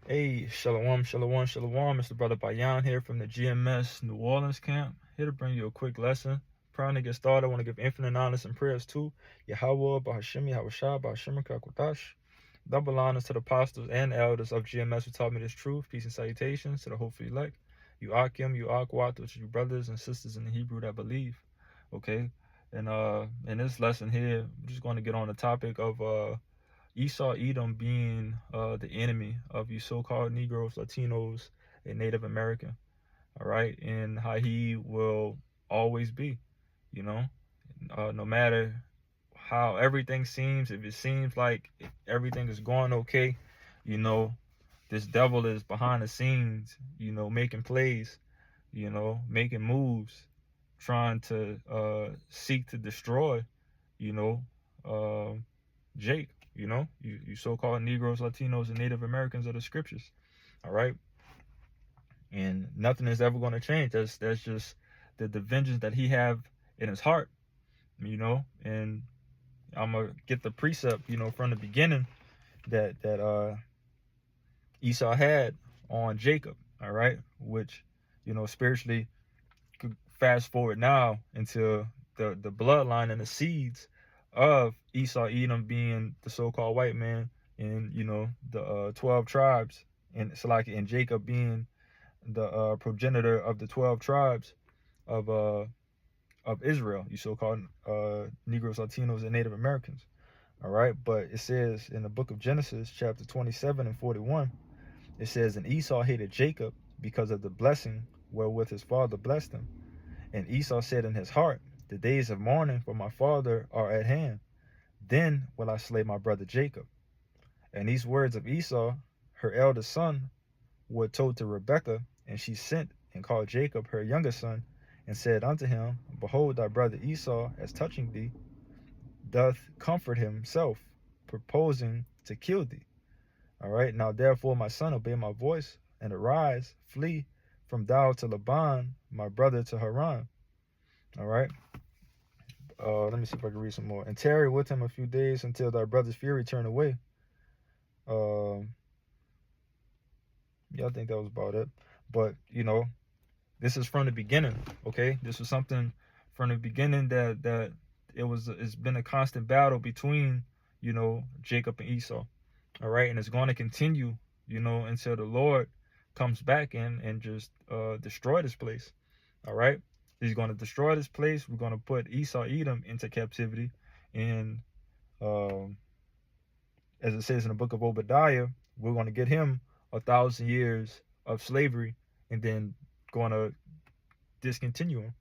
Hey, Shalom, Shalom, Shalom. It's the brother Bayan here from the GMS New Orleans camp. Here to bring you a quick lesson. Prior to get started, I want to give infinite honors and prayers to Yahweh, Bahashim, Yahushua, Bahashim, Kakwatash. Double honors to the apostles and elders of GMS who taught me this truth. Peace and salutations to the hopeful elect. You Akim, you Akwat, which are you brothers and sisters in the Hebrew that believe. Okay? And in this lesson here, I'm just going to get on the topic of Esau Edom being the enemy of you so-called Negroes, Latinos, and Native American, all right, and how he will always be, you know, no matter how everything seems, if it seems like everything is going okay, you know, this devil is behind the scenes, you know, making plays, you know, making moves, trying to seek to destroy, you know, Jake, you know, you so-called Negroes, Latinos, and Native Americans of the scriptures, all right? And nothing is ever going to change. That's just the vengeance that he have in his heart, you know. And I'm gonna get the precept, you know, from the beginning that Esau had on Jacob, all right, which, you know, spiritually could fast forward now into the bloodline and the seeds of Esau Edom being the so-called white man, and you know the 12 tribes, and Salaki and Jacob being the progenitor of the 12 tribes of Israel, you so-called Negroes, Latinos, and Native Americans. All right, but it says in the book of Genesis, chapter 27 and 41, it says, "And Esau hated Jacob because of the blessing wherewith his father blessed him. And Esau said in his heart, the days of mourning for my father are at hand. Then will I slay my brother Jacob." And these words of Esau, her eldest son, were told to Rebekah, and she sent and called Jacob her youngest son, and said unto him, Behold, thy brother Esau, as touching thee, doth comfort himself, purposing to kill thee. All right, now therefore, my son, obey my voice, and arise, flee from thou to Laban, my brother, to Haran. All right. Let me see if I can read some more. "And tarry with him a few days until thy brother's fury turn away." Yeah, I think that was about it. But you know, this is from the beginning. Okay, this was something from the beginning that it's been a constant battle between, you know, Jacob and Esau. All right, and it's going to continue, you know, until the Lord comes back and just destroy this place. All right, he's going to destroy this place. We're going to put Esau Edom into captivity, and as it says in the book of Obadiah, we're going to get him 1,000 years of slavery, and then going to discontinue him.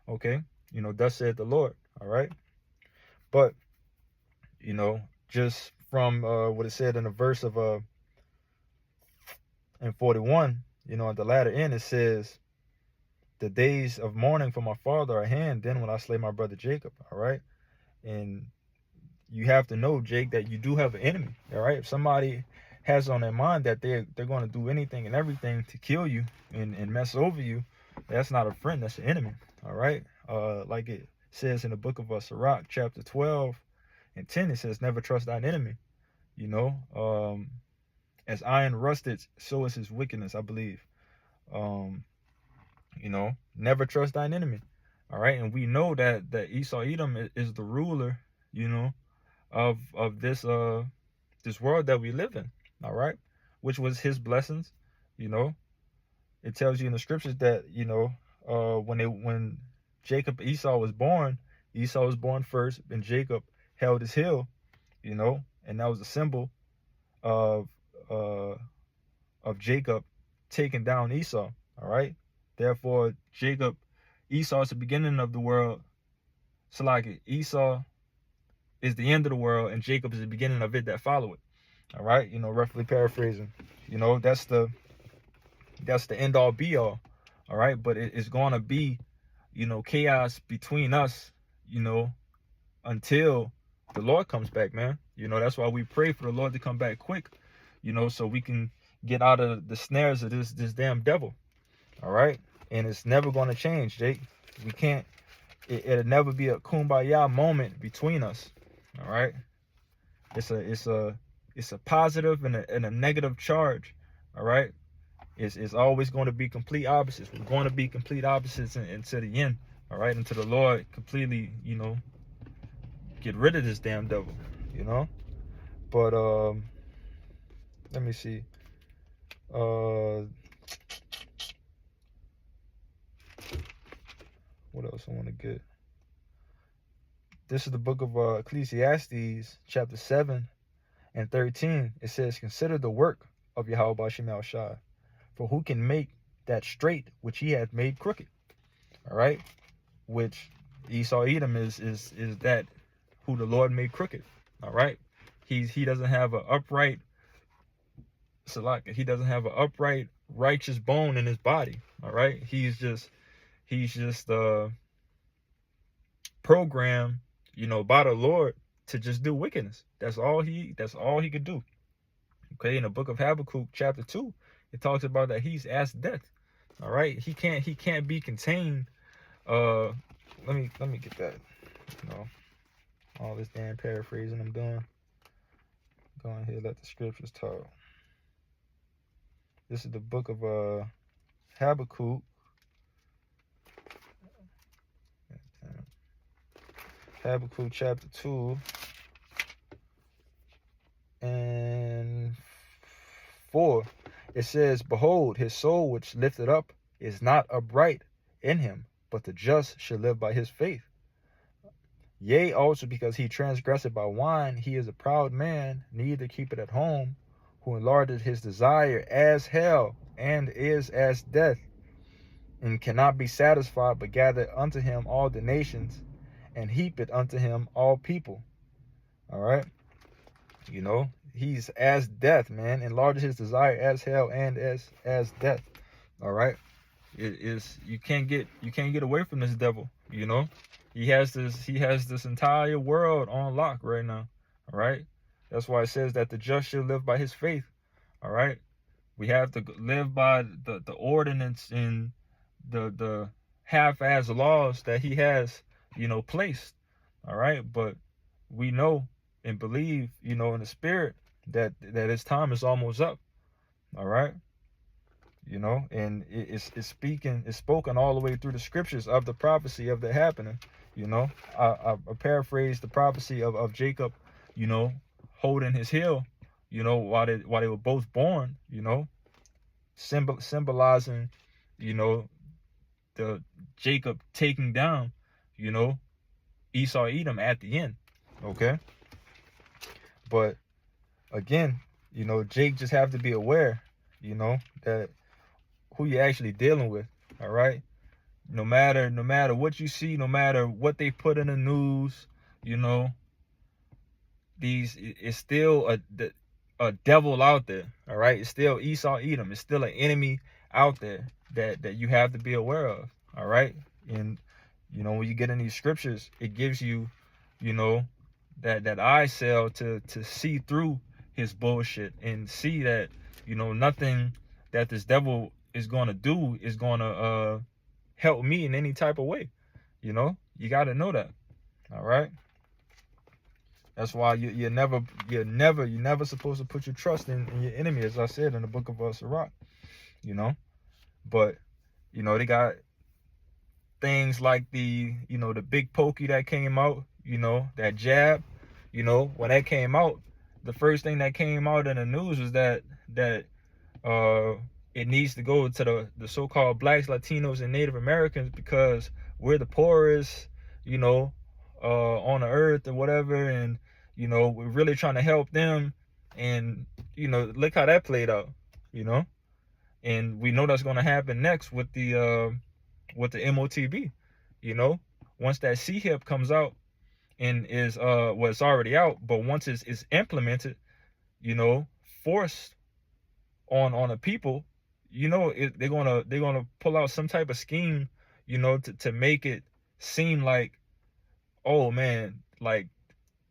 Okay, you know, thus said the Lord. All right, but you know, just from what it said in the verse of in 41, you know, at the latter end, it says, "The days of mourning for my father are at hand. Then when I slay my brother Jacob." All right, and you have to know, Jake, that you do have an enemy. All right, if somebody has on their mind that they're going to do anything and everything to kill you and mess over you, that's not a friend, that's an enemy. All right, like it says in the book of Sirach, chapter 12 and 10, it says, "Never trust thine enemy." You know, as iron rusted, so is his wickedness, I believe. You know, never trust thine enemy. All right, and we know that Esau Edom is the ruler, you know, of this this world that we live in. All right, which was his blessings. You know, it tells you in the scriptures that, you know, when Jacob Esau was born first, and Jacob held his heel. You know, and that was a symbol of Jacob taking down Esau. All right, therefore Esau is the beginning of the world. So like Esau is the end of the world, and Jacob is the beginning of it that follow it. All right, you know, roughly paraphrasing. You know, that's the end all be all. All right, but it's gonna be, you know, chaos between us, you know, until the Lord comes back, man. You know, that's why we pray for the Lord to come back quick, you know, so we can get out of the snares of this damn devil. All right, and it's never gonna change, Jake. We can't. It'll never be a kumbaya moment between us. All right, it's a positive and a negative charge All right. It's always going to be complete opposites. We're going to be complete opposites into the end. All right. Until the Lord completely, get rid of this damn devil, But let me see. What else I want to get? This is the book of Ecclesiastes, chapter 7 and 13. It says, "Consider the work of Yahweh Ba'ashem Yahushua, for who can make that straight which he hath made crooked?" All right, which Esau Edom is that who the Lord made crooked. All right, he doesn't have an upright righteous bone in his body. All right, he's just programmed, by the Lord to just do wickedness. That's all he could do. Okay, in the book of Habakkuk, chapter 2, it talks about that he's as death. All right, he can't be contained. Let me get that. All this damn paraphrasing I'm doing. Go on here, let the scriptures talk. This is the book of Habakkuk. Habakkuk chapter 2 and 4. It says, "Behold, his soul which lifted up is not upright in him, but the just shall live by his faith. Yea, also because he transgressed by wine, he is a proud man, neither keepeth at home, who enlargeth his desire as hell, and is as death, and cannot be satisfied, but gathereth unto him all the nations, and heapeth unto him all people." All right, he's as death, man, enlarges his desire as hell, and as death. All right, you can't get away from this devil. He has this entire world on lock right now. All right, that's why it says that the just shall live by his faith. All right, we have to live by the ordinance and the half-ass laws that he has placed. All right, but we know and believe in the spirit that his time is almost up. All right, and it's spoken all the way through the scriptures of the prophecy of the happening. I paraphrased the prophecy of Jacob, holding his heel, while they were both born, symbolizing, the Jacob taking down, Esau Edom at the end. Okay, but again, Jake just have to be aware, that who you're actually dealing with. All right, no matter what you see, no matter what they put in the news, it's still a devil out there. All right, it's still Esau Edom. It's still an enemy out there that you have to be aware of. All right, and when you get in these scriptures, it gives you, that eye cell to see through his bullshit and see that, nothing that this devil is going to do is going to help me in any type of way. You got to know that. All right. That's why you're never supposed to put your trust in your enemy, as I said in the book of Sirach. But they got things like the big pokey that came out, that jab, when that came out, the first thing that came out in the news was that it needs to go to the so-called blacks, Latinos, and Native Americans, because we're the poorest, on the earth or whatever, and we're really trying to help them, and look how that played out, and we know that's going to happen next with the MOTB. Once that CHIP comes out and is it's already out, but once it's implemented, forced on the people, they're gonna pull out some type of scheme, to make it seem like, oh man, like,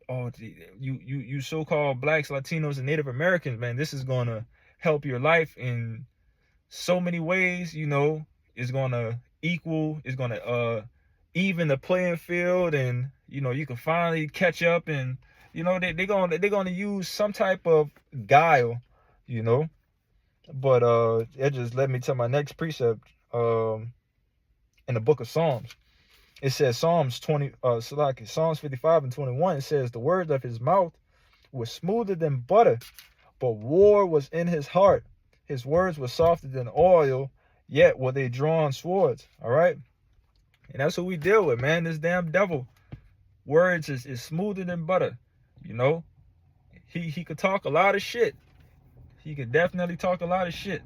oh, you so-called blacks, Latinos, and Native Americans, man, this is gonna help your life in so many ways. It's gonna even the playing field, and you can finally catch up, and they're gonna use some type of guile, But it just led me to my next precept in the book of Psalms. It says Psalms 55 and 21. It says the words of his mouth were smoother than butter, but war was in his heart. His words were softer than oil, yet were they drawn swords. All right. And that's what we deal with, man. This damn devil. Words is smoother than butter. You know, he could talk a lot of shit. He could definitely talk a lot of shit.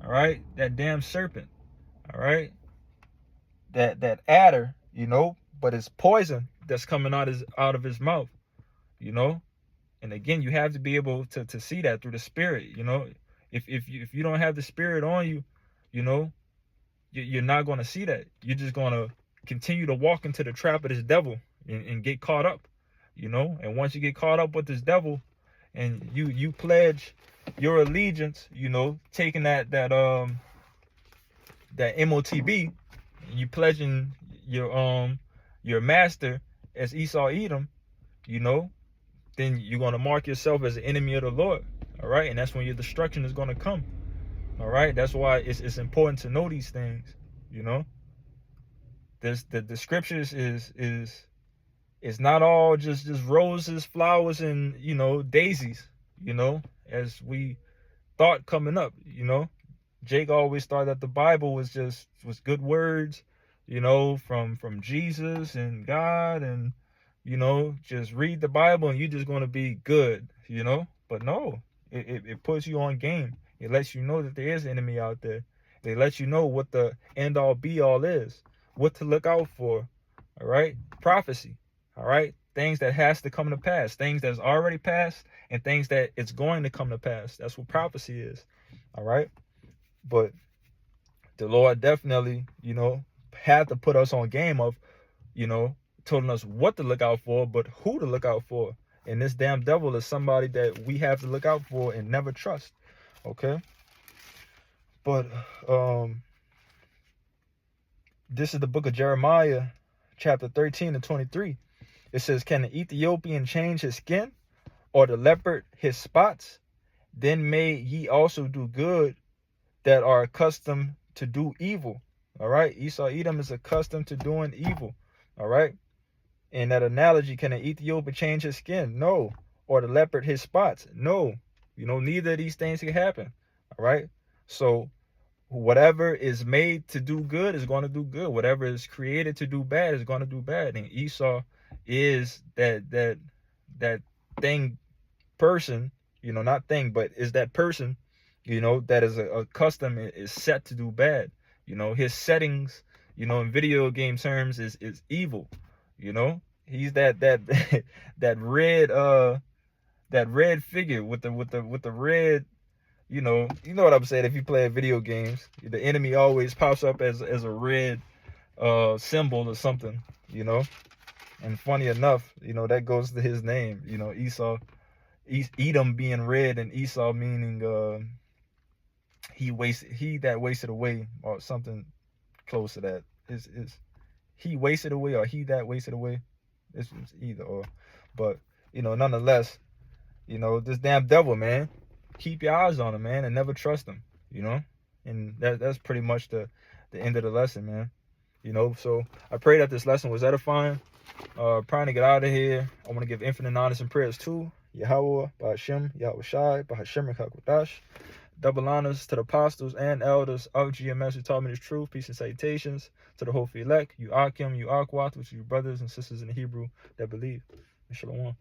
All right. That damn serpent. All right. That adder, you know, but it's poison that's coming out of his mouth, you know. And again, you have to be able to see that through the spirit, you know. If you don't have the spirit on you, you know, you're not going to see that. You're just going to continue to walk into the trap of this devil and get caught up, you know. And once you get caught up with this devil and you pledge your allegiance, you know, taking that MOTB, you pledging your master as Esau Edom, you know, then you're going to mark yourself as an enemy of the Lord. All right. And that's when your destruction is going to come. All right. That's why it's important to know these things. You know, the scriptures is not all just roses, flowers, and, you know, daisies, you know, as we thought coming up. You know, Jake always thought that the Bible was good words, you know, from Jesus and God, and, you know, just read the Bible and you're just going to be good, you know. But no, it puts you on game. It lets you know that there is an enemy out there. It lets you know what the end all be all is, what to look out for. All right. Prophecy. All right. Things that has to come to pass, things that's already passed, and things that it's going to come to pass. That's what prophecy is. All right. But the Lord definitely, you know, had to put us on game of, you know, telling us what to look out for, but who to look out for. And this damn devil is somebody that we have to look out for and never trust. Okay. But this is the book of Jeremiah, chapter 13 and 23. It says, can the Ethiopian change his skin, or the leopard his spots? Then may ye also do good that are accustomed to do evil. All right. Esau Edom is accustomed to doing evil. All right. In that analogy, can an Ethiopian change his skin? No. Or the leopard his spots? No. You know, neither of these things can happen. All right. So whatever is made to do good is going to do good. Whatever is created to do bad is going to do bad. And Esau is that thing person, you know, not thing, but is that person, you know, that is accustomed, is set to do bad. You know, his settings, you know, in video game terms is evil. You know, he's that that red figure with the red, you know what I'm saying. If you play video games, the enemy always pops up as a red symbol or something, you know. And funny enough, you know, that goes to his name, you know, Esau, Edom being red, and Esau meaning he that wasted away, or something close to that. Is he wasted away, or he that wasted away? It's either or. But, you know, nonetheless, you know, this damn devil, man, keep your eyes on him, man, and never trust him, you know. And that's pretty much the end of the lesson, man. You know, so I pray that this lesson was edifying. Trying to get out of here. I want to give infinite honors and prayers to Yahweh, Bahashem, Yahweh Shai, Bahashem Hakwadash. Double honors to the apostles and elders of GMS who taught me the truth. Peace and salutations to the hopeful elect, you Akim, you Akwat, which are your brothers and sisters in the Hebrew that believe. Shalom.